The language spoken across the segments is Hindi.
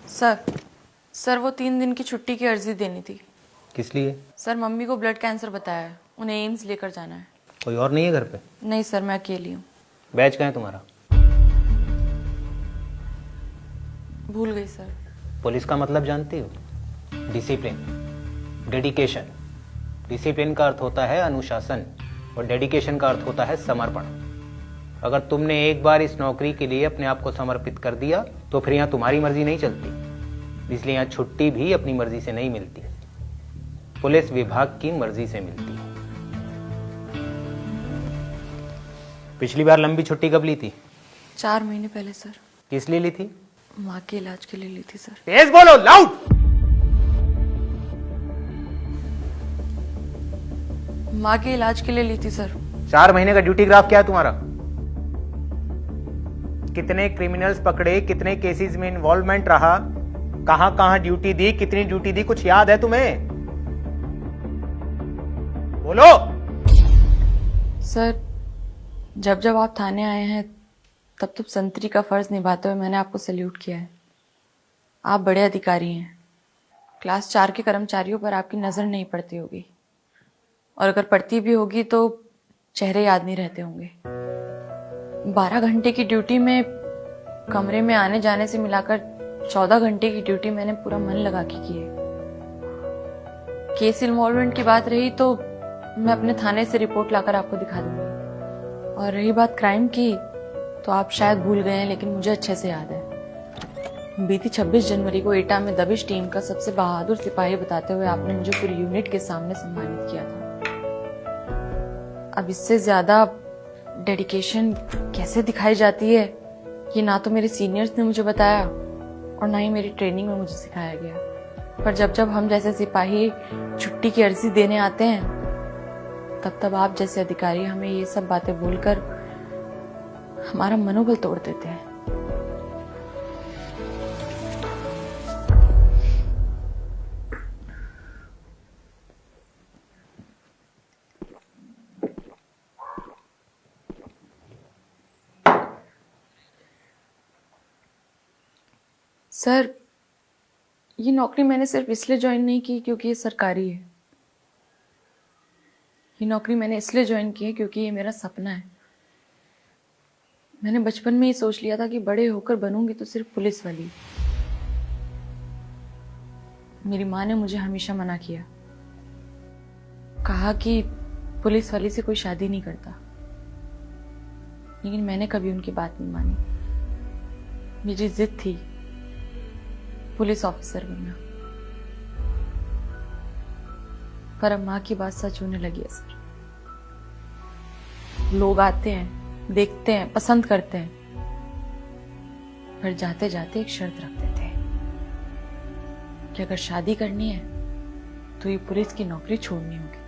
सर सर वो 3 दिन की छुट्टी की अर्जी देनी थी। किस लिए? सर मम्मी को ब्लड कैंसर बताया है, उन्हें एम्स लेकर जाना है। कोई और नहीं है घर पे? नहीं सर, मैं अकेली हूँ। बैच कहाँ है तुम्हारा? भूल गई सर। पुलिस का मतलब जानती हो? Discipline, dedication. डिसिप्लिन का अर्थ होता है अनुशासन और डेडिकेशन का अर्थ होता है समर्पण। अगर तुमने एक बार इस नौकरी के लिए अपने आप को समर्पित कर दिया तो फिर यहाँ तुम्हारी मर्जी नहीं चलती। इसलिए यहाँ छुट्टी भी अपनी मर्जी से नहीं मिलती, पुलिस विभाग की मर्जी से मिलती है। पिछली बार लंबी छुट्टी कब ली थी? 4 महीने पहले सर। किस लिए ली थी? माँ के इलाज के लिए ली थी सर। तेज बोलो, लाउड। माँ के इलाज के लिए ली थी सर। 4 महीने का ड्यूटी ग्राफ क्या है तुम्हारा? कितने क्रिमिनल्स पकड़े, कितने केसेस में इन्वॉल्वमेंट रहा, कहां कहां ड्यूटी दी, कितनी ड्यूटी दी, कुछ याद है तुम्हें? बोलो। सर जब जब आप थाने आए हैं तब तब संतरी का फर्ज निभाते हुए मैंने आपको सैल्यूट किया है। आप बड़े अधिकारी हैं। क्लास 4 के कर्मचारियों पर आपकी नज़र नहीं पड़ती होगी, और अगर पड़ती भी होगी तो चेहरे याद नहीं रहते होंगे। 12 घंटे की ड्यूटी में कमरे में आने जाने से मिलाकर 14 घंटे की ड्यूटी मैंने पूरा मन लगा के की है। केस इन्वॉल्वमेंट की बात रही तो मैं अपने थाने से रिपोर्ट लाकर आपको दिखा दूंगी, और रही बात क्राइम की तो आप शायद भूल गए हैं, लेकिन मुझे अच्छे से याद है। बीती 26 जनवरी को एटा में दबिश टीम का सबसे बहादुर सिपाही बताते हुए आपने मुझे पूरी यूनिट के सामने सम्मानित किया था। अब इससे ज्यादा डेडिकेशन कैसे दिखाई जाती है ये ना तो मेरे सीनियर्स ने मुझे बताया और ना ही मेरी ट्रेनिंग में मुझे सिखाया गया। पर जब जब हम जैसे सिपाही छुट्टी की अर्जी देने आते हैं तब तब आप जैसे अधिकारी हमें ये सब बातें बोलकर हमारा मनोबल तोड़ देते हैं। सर ये नौकरी मैंने सिर्फ इसलिए ज्वाइन नहीं की क्योंकि ये सरकारी है। ये नौकरी मैंने इसलिए ज्वाइन की है क्योंकि ये मेरा सपना है। मैंने बचपन में ही सोच लिया था कि बड़े होकर बनूंगी तो सिर्फ पुलिस वाली। मेरी माँ ने मुझे हमेशा मना किया, कहा कि पुलिस वाली से कोई शादी नहीं करता, लेकिन मैंने कभी उनकी बात नहीं मानी। मेरी जिद थी पुलिस ऑफिसर बनना। पर अब माँ की बात सच होने लगी है सर। लोग आते हैं, देखते हैं, पसंद करते हैं, पर जाते जाते एक शर्त रख देते हैं कि अगर शादी करनी है तो ये पुलिस की नौकरी छोड़नी होगी।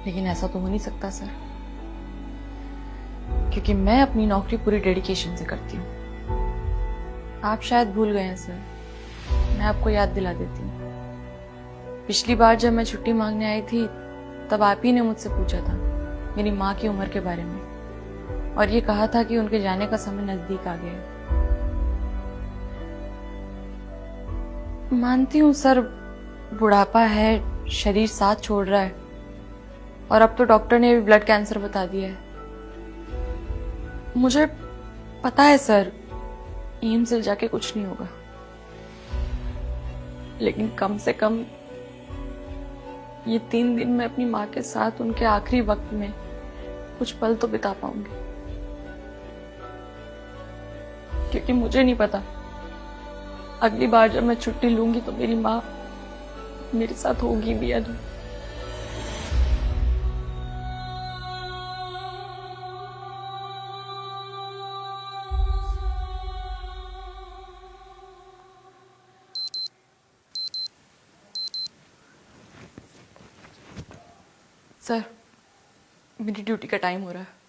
लेकिन ऐसा तो हो नहीं सकता सर, क्योंकि मैं अपनी नौकरी पूरी डेडिकेशन से करती हूँ। आप शायद भूल गए हैं सर, मैं आपको याद दिला देती हूँ। पिछली बार जब मैं छुट्टी मांगने आई थी तब आप ही ने मुझसे पूछा था मेरी माँ की उम्र के बारे में, और ये कहा था कि उनके जाने का समय नजदीक आ गया है। मानती हूँ सर, बुढ़ापा है, शरीर साथ छोड़ रहा है, और अब तो डॉक्टर ने भी ब्लड कैंसर बता दिया है। मुझे पता है सर, एम्स से जाके कुछ नहीं होगा, लेकिन कम से कम ये 3 दिन मैं अपनी माँ के साथ उनके आखिरी वक्त में कुछ पल तो बिता पाऊंगी। क्योंकि मुझे नहीं पता अगली बार जब मैं छुट्टी लूंगी तो मेरी माँ मेरे साथ होगी भी या नहीं। सर मेरी ड्यूटी का टाइम हो रहा है।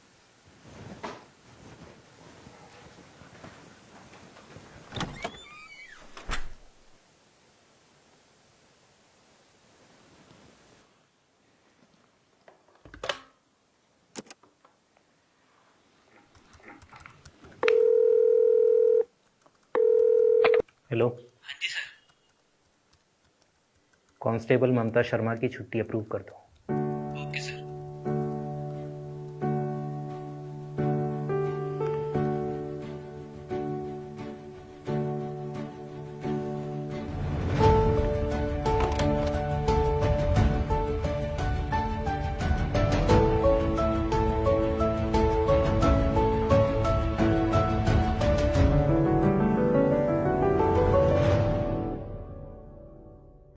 हेलो, हाँ जी सर। कांस्टेबल ममता शर्मा की छुट्टी अप्रूव कर दो।